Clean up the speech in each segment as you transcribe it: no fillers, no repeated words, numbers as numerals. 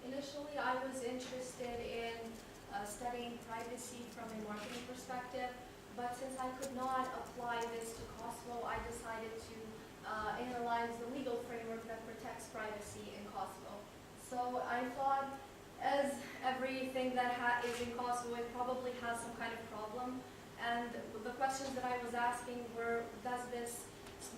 Initially, I was interested in studying privacy from a marketing perspective, but since I could not apply this to Kosovo, I decided to analyze the legal framework that protects privacy in Kosovo. So I thought, as everything that is in Kosovo, it probably has some kind of problem. And the questions that I was asking were,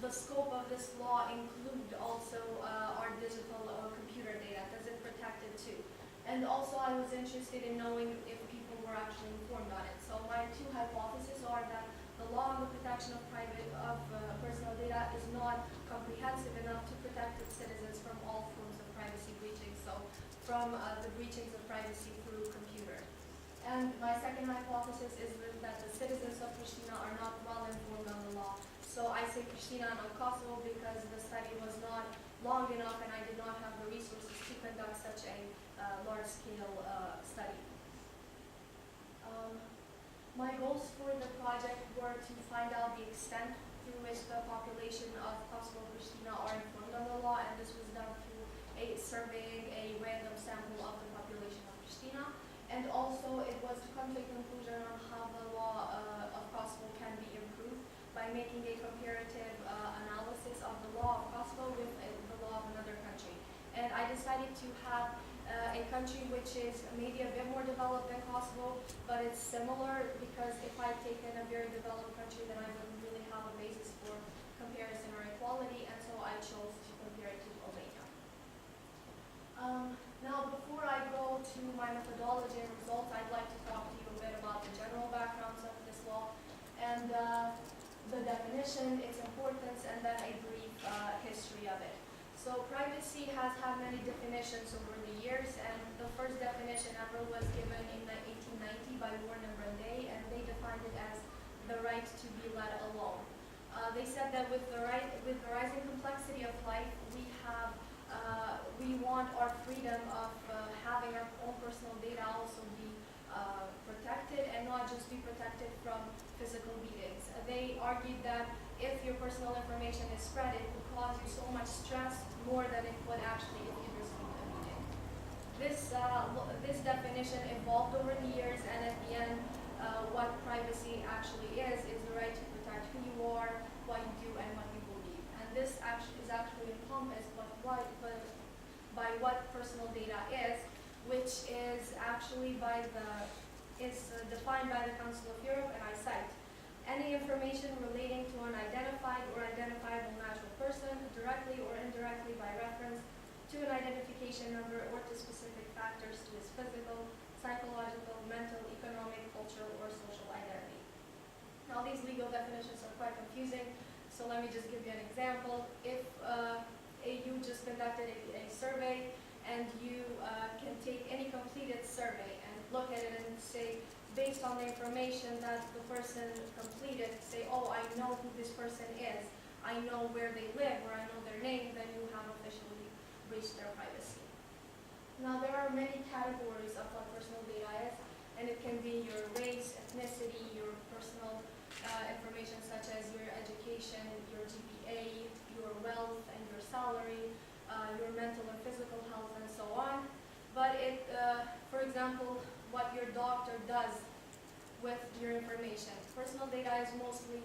the scope of this law include also our digital or computer data? Does it protect it too? And also I was interested in knowing if people were actually informed on it. So my two hypotheses are that the law on the protection of personal data is not comprehensive enough to protect its citizens from all forms of privacy breaching, so from the breachings of privacy through computer. And my second hypothesis is that the citizens of Pristina are not well informed on the law. So I say Pristina and not Kosovo because the study was not long enough and I did not have the resources to conduct such a large-scale study. My goals for the project were to find out the extent through which the population of Kosovo and Pristina are informed on the law, and this was done through surveying a random sample of the population of Pristina. And also it was to come to a conclusion on how the law of Kosovo can be improved by making a comparative analysis of the law of Kosovo with the law of another country. And I decided to have a country which is maybe a bit more developed than Kosovo, but it's similar, because if I had taken a very developed country, then I wouldn't really have a basis for comparison or equality, and so I chose to compare it to Albania. Now, before I go to my methodology and results, I'd like to talk to you a bit about the general backgrounds of this law and the definition, its importance, and then a brief history of it. So privacy has had many definitions over the years, and the first definition ever was given in 1890 by Warren and Brandeis, and they defined it as the right to be let alone. They said that with the rising complexity of life, we want our freedom of having our own personal data also be protected, and not just be protected from physical beatings. They argued that if your personal information is spread, it could cause you so much stress, more than it would actually if you received a beating. This definition evolved over the years, and at the end, what privacy actually is the right to protect who you are, what you do, and what you believe. And this is actually encompassed by what personal data is, which is actually defined by the Council of Europe, and I cite: any information relating to an identified or identifiable natural person, directly or indirectly by reference to an identification number or to specific factors to his physical, psychological, mental, economic, cultural, or social identity. Now, these legal definitions are quite confusing, so let me just give you an example. If A.U. just conducted a survey, and you can take any completed survey and look at it and say, based on the information that the person completed, say, oh, I know who this person is, I know where they live, or I know their name, then you have officially breached their privacy. Now, there are many categories of what personal data is, and it can be your race, ethnicity, your personal information such as your education, your GPA, your wealth, and your salary, your mental and physical health, and so on. But for example, what your doctor does with your information. Personal data is mostly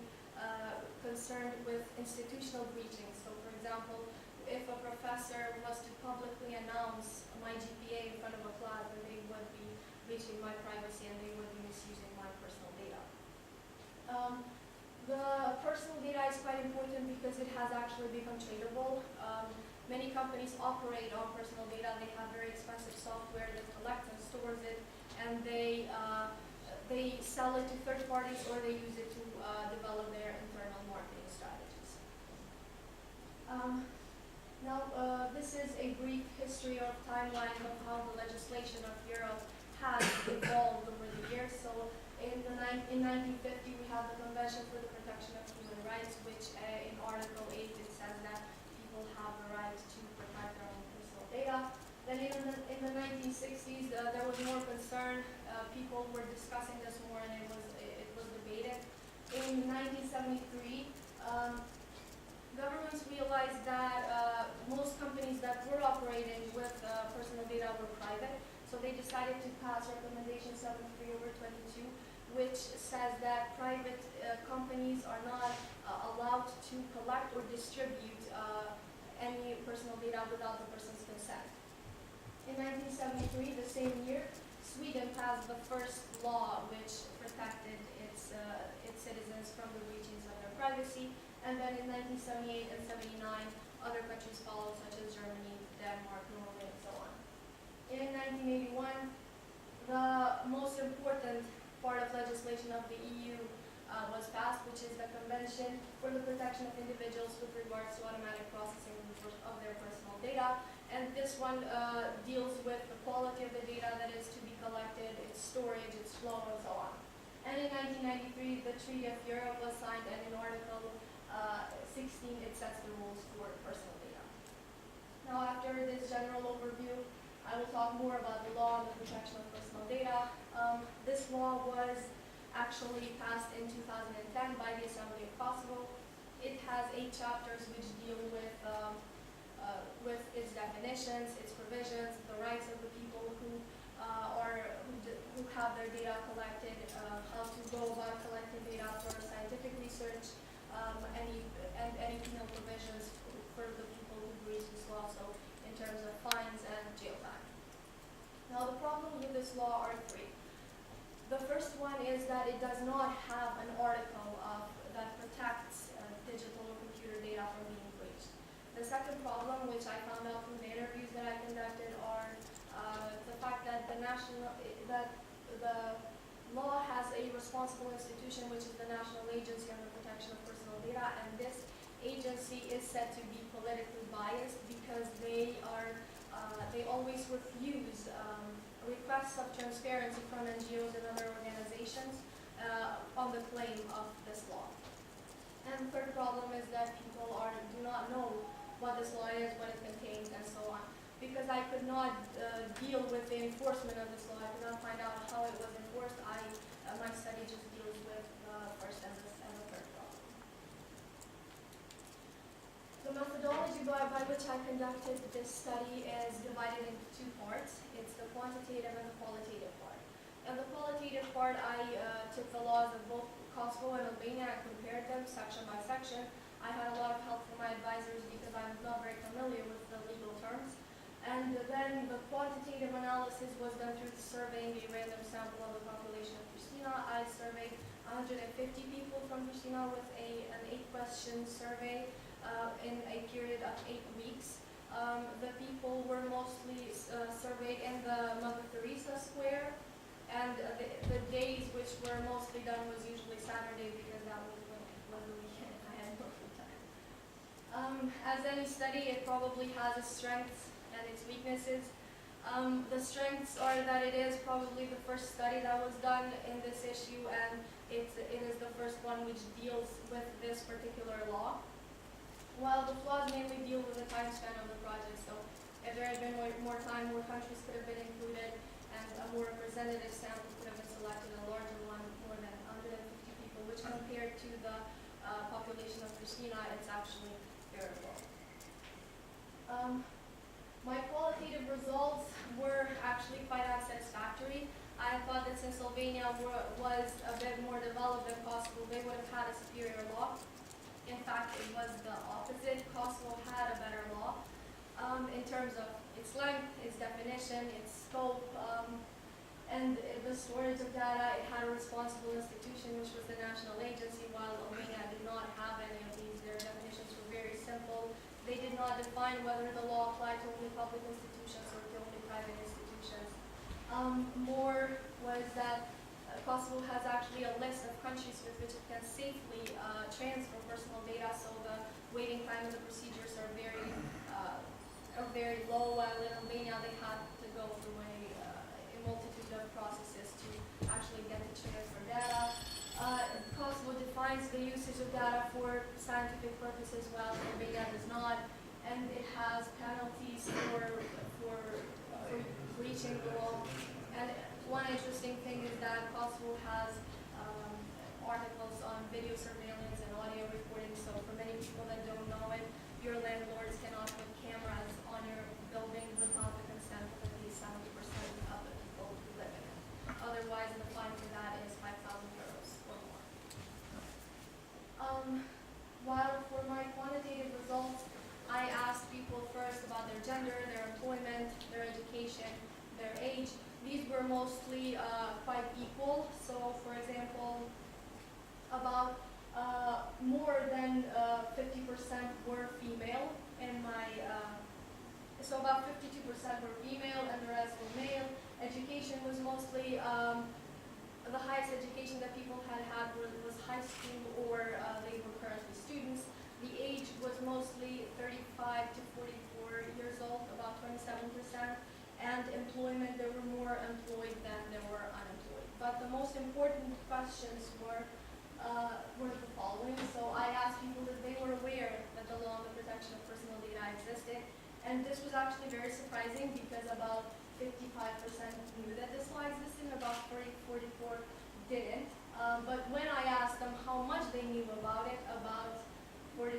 concerned with institutional breaching. So, for example, if a professor was to publicly announce my GPA in front of a class, then they would be breaching my privacy and they would be misusing my personal data. The personal data is quite important because it has actually become tradable. Many companies operate on personal data. They have very expensive software that collects and stores it, and they sell it to third parties, or they use it to develop their internal marketing strategies. Now, this is a brief history or timeline of how the legislation of Europe has evolved over the years. So, in 1950, we have the Convention for the Protection of Human Rights, which in Article 8 it says that people have the right to protect their own personal data. Then in the 1960s, there was more concern. People were discussing this more, and it was debated. In 1973, governments realized that most companies collect or distribute any personal data without the person's consent. In 1973, the same year, Sweden passed the first law which protected its citizens from the breaches of their privacy, and then in 1978 and 79, other countries followed, such as Germany, Denmark, Norway, and so on. In 1981, the most important part of legislation of the EU was passed, which is the Convention for the Protection of Individuals with regards to automatic processing of their personal data. And this one deals with the quality of the data that is to be collected, its storage, its flow, and so on. And in 1993, the Treaty of Europe was signed, and in Article 16, it sets the rules for personal data. Now, after this general overview, I will talk more about the law on the protection of personal data. This law was actually passed in 2010 by the Assembly of Kosovo. It has 8 chapters which deal with its definitions, its provisions, the rights of the people who have their data collected, how to go about collecting data for scientific research, any penal provisions for the people who breach this law, so in terms of fines and jail time. Now, the problems with this law are 3. The first one is that it does not have an article that protects digital or computer data from being breached. The second problem, which I found out from the interviews that I conducted, are the fact that the law has a responsible institution, which is the National Agency on the Protection of Personal Data, and this agency is said to be politically biased because they always refuse requests of transparency from NGOs and other organizations on the claim of this law. And the third problem is that people do not know what this law is, what it contains, and so on. Because I could not deal with the enforcement of this law, I could not find out how it was enforced. My study just deals with the first and the third problem. The methodology by which I conducted this study is divided into 2 parts. It's the quantitative and the qualitative part. In the qualitative part, I took the laws of both Kosovo and Albania and compared them section by section. I had a lot of help from my advisors because I'm not very familiar with the legal terms. And then the quantitative analysis was done through surveying a random sample of the population of Pristina. I surveyed 150 people from Pristina with an 8-question survey in a period of 8 weeks. The people were mostly surveyed in the Mother Teresa Square, and the days which were mostly done was usually Saturday because that was when it was the weekend. I had no free time. As any study, it probably has its strengths and its weaknesses. The strengths are that it is probably the first study that was done in this issue, and it is the first one which deals with this particular law. While the flaws mainly deal with the time span of the project, so if there had been more time, more countries could have been included, and a more representative sample could have been selected, a larger one, more than 150 people, which compared to the population of Pristina, it's actually very low. My qualitative results were actually quite unsatisfactory. I thought that since Albania was a bit more developed than Kosovo, they would have had a superior law. In fact, it was the opposite. Kosovo had a better law in terms of its length, its definition, its scope, and the storage of data. It had a responsible institution, which was the national agency, while Albania did not have any of these. Their definitions were very simple. They did not define whether the law applied to only public institutions or to only private institutions. More was that Kosovo has actually a list of countries with which it can safely transfer personal data, so the waiting time and the procedures are very low, while in Albania they had to go through a multitude of processes to actually get to transfer data. Kosovo defines the usage of data for scientific purposes, while Albania does not, and it has penalties for breaching the law. And one interesting thing is that Kosovo has articles on video surveillance and audio recording, so for many people that don't know it, your landlords cannot put cameras on your building without the consent of at least 70% of the people who live in it. Otherwise, the fine for that is 5,000 euros or more. While for my quantitative gender, their employment, their education, their age. These were mostly quite equal. So, for example, about more than 50% were female in my, so about 52% were female and the rest were male. Education was mostly, the highest education that people had was high school or they were currently students. The age was mostly 35 to 44 years old, about 27%. And employment, there were more employed than there were unemployed. But the most important questions were the following. So I asked people if they were aware that the law on the protection of personal data existed. And this was actually very surprising because about 55% knew that this law existed and about 44 didn't. But when I asked them how much they knew about it, about 45%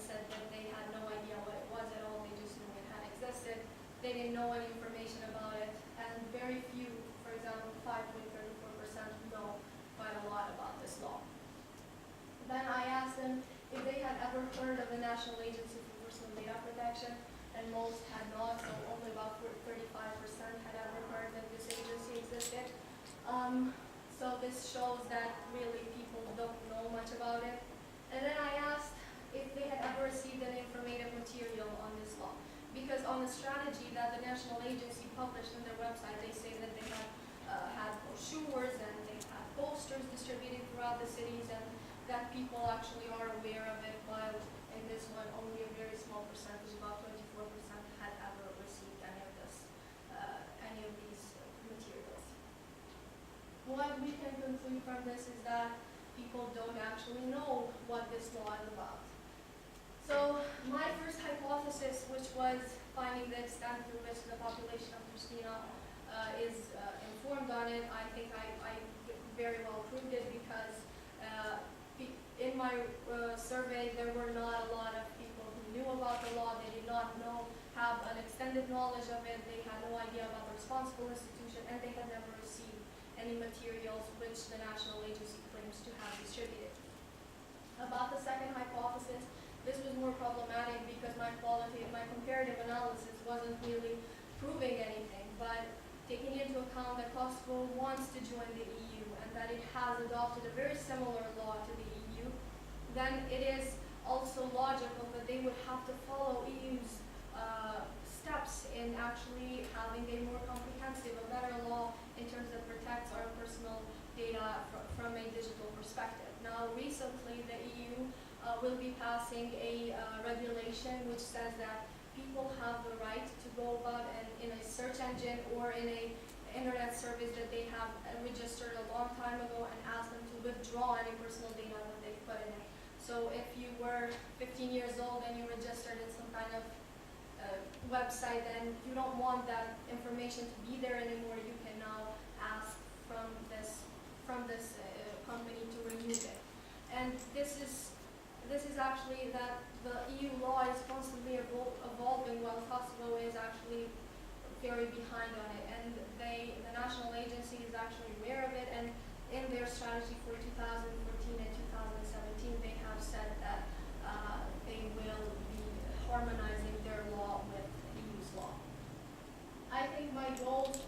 said that they had no idea what it was at all. They just knew it had existed. They didn't know any information about it. And very few, for example, 5.34% know quite a lot about this law. Then I asked them if they had ever heard of the National Agency for Personal Data Protection, and most had not, so only about 35% had ever heard that this agency existed. So this shows that really people don't know much about it. And then I asked if they had ever received any informative material on this law. Because on the strategy that the National Agency published on their website, they say that they have had brochures and they had posters distributed throughout the cities and that people actually are aware of it, while in this one only a very small percentage, about 24%, had ever received any of these materials. What we can conclude from this is that people don't actually know what this law is about. So my first hypothesis, which was finding the extent to which the population of Pristina is informed on it, I think I very well proved it because in my survey there were not a lot of people who knew about the law. They did not have an extended knowledge of it. They had no idea about the responsible institution, and they had never received any materials which the National Agency claims to have distributed. About the second hypothesis, this was more problematic because my comparative analysis wasn't really proving anything, but taking into account that Kosovo wants to join the EU and that it has adopted a very similar law to the EU, then it is also logical that they would have to follow EU's steps in actually having a more comprehensive, a better law in terms that protects our personal data from a digital perspective. Now, recently, the EU will be passing a regulation which says that people have the right to go about in a search engine or in a internet service that they have registered a long time ago and ask them to withdraw any personal data that they put in it. So if you were 15 years old and you registered in some kind of website and you don't want that information to be there anymore, you can now ask from this company to remove it. And this is actually that the EU law is constantly evolving while Kosovo is actually very behind on it. And the National Agency is actually aware of it, and in their strategy for 2014 and 2017, they have said that they will be harmonizing their law with the EU's law. I think my goals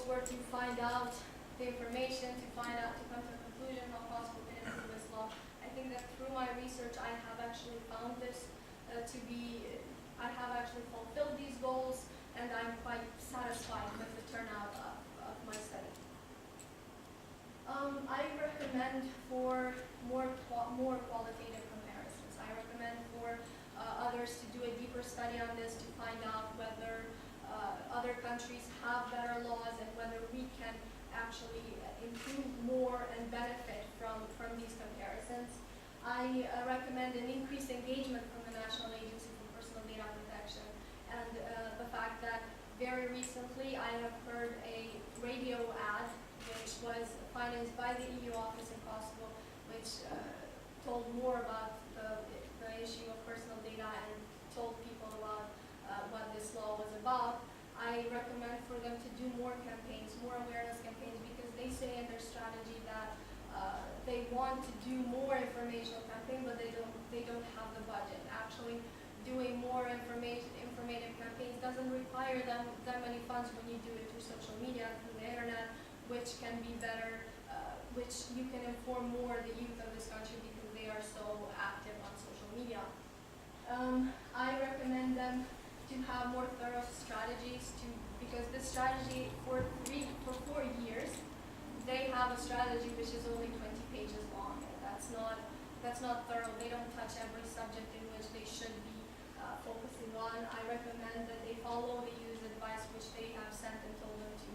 were to find out the information, to come to a conclusion how Kosovo can improve this law. I think that through my research, I have actually found this I have actually fulfilled these goals, and I'm quite satisfied with the turnout of my study. I recommend for more qualitative comparisons. I recommend for others to do a deeper study on this to find out whether other countries have better laws and whether we can actually improve more and benefit from these comparisons. I recommend an increased engagement from the National Agency for Personal Data Protection, and the fact that very recently I have heard a radio ad which was financed by the EU office in Kosovo, which told more about the issue of personal data and told people about what this law was about. I recommend for them to do more campaigns, more awareness campaigns, because they say in their strategy that they want to do more informational campaign, but they don't have the budget. Actually, doing more information doesn't require that many funds when you do it through social media, through the internet, which can be better, which you can inform more the youth of this country because they are so active on social media. I recommend them to have more thorough strategies because this strategy for 4 years, they have a strategy which is only 20 pages long, and that's not thorough. They don't touch every subject in which they should be focusing on. I recommend that they follow the youth advice which they have sent and told them to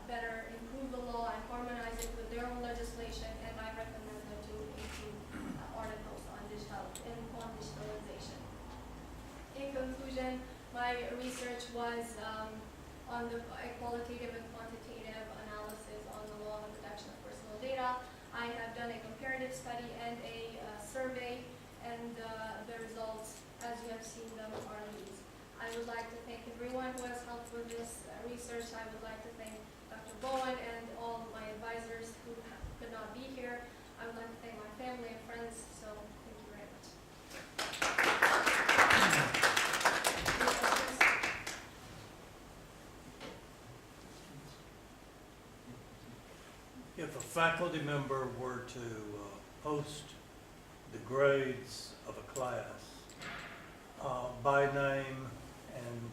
better improve the law and harmonize it with their own legislation, and I recommend them to include articles on digitalization. In conclusion, my research was on the qualitative and quantitative analysis on the law on the protection of personal data. I have done a comparative study and a survey, and the results, as you have seen them, are these. I would like to thank everyone who has helped with this research. I would like to thank Dr. Bowen and all my advisors who could not be here. I would like to thank my family and friends, so thank you very much. If a faculty member were to post the grades of a class by name and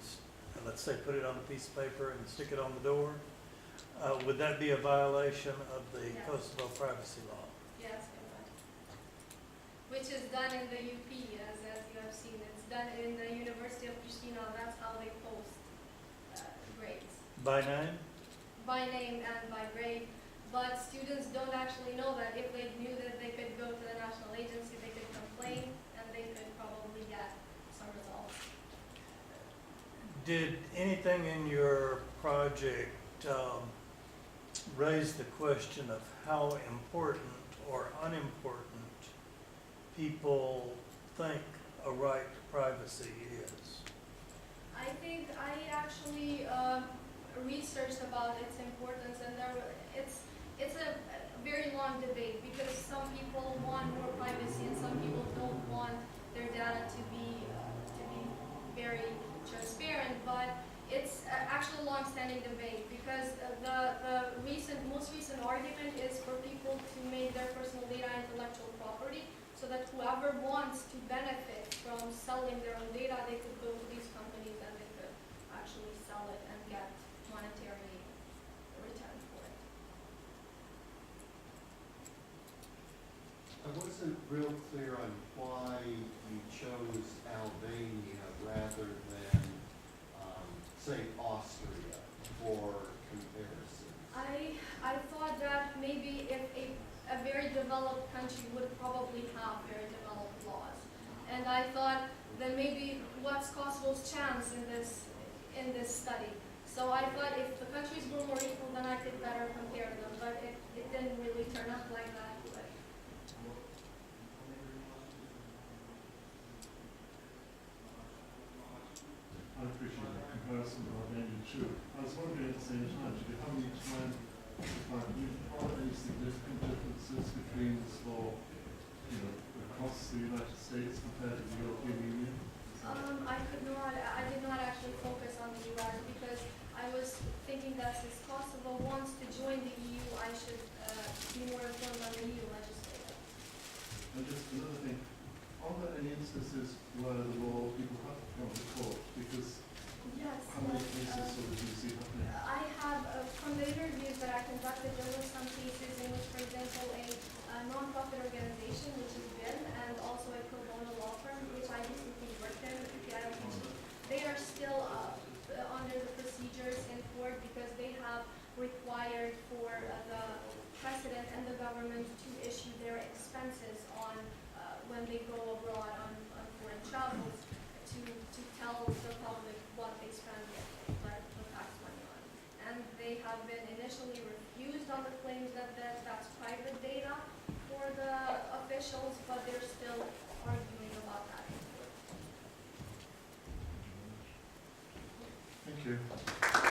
let's say put it on a piece of paper and stick it on the door, would that be a violation of the Yes. Kosovo privacy law? Yes, it would. Which is done in the UP, as you have seen. It's done in the University of Pristina. That's how they post grades. By name? By name and by grade. But students don't actually know that. If they knew that they could go to the national agency, they could complain, and they could probably get some results. Did anything in your project raise the question of how important or unimportant people think a right to privacy is? I think I actually researched about its importance, and it's a very long debate because some people want more privacy and some people don't want their data to be very transparent. But it's actually a long-standing debate because the most recent argument is for people to make their personal data intellectual property, so that whoever wants to benefit from selling their own data, they could go to these companies and they could actually sell it and get monetary return for it. I wasn't real clear on why you chose Albania rather than, say, Austria for comparison. I thought that maybe if a very developed country would probably have very developed laws, and I thought that maybe what's Kosovo's chance in this study. So I thought if the countries were more equal, then I could better compare them, but it didn't really turn out like that. But I appreciate that comparison, but maybe true. I was wondering at the same time, do you have any time to find any significant differences between this law, across the United States compared to the European Union? I did not actually focus on the U.S. because I was thinking that since Kosovo wants to join the EU, I should be more informed on the EU legislature. And just another thing, are there any instances where the law people have to come to court? Because Yes. how many cases sort of do you see happening? I have, from the interviews that I conducted, there were some cases in which, for example, a non-profit organization, which is BIN, and also a pro bono law firm, which I recently worked in, they are still under the procedures in court because they have required for the president and the government to issue their expenses on when they go abroad on foreign travels to tell the public what they spend the tax money on. And they have been initially refused on the claims that that's private data for the officials, but they're still arguing about that in court. Thank you.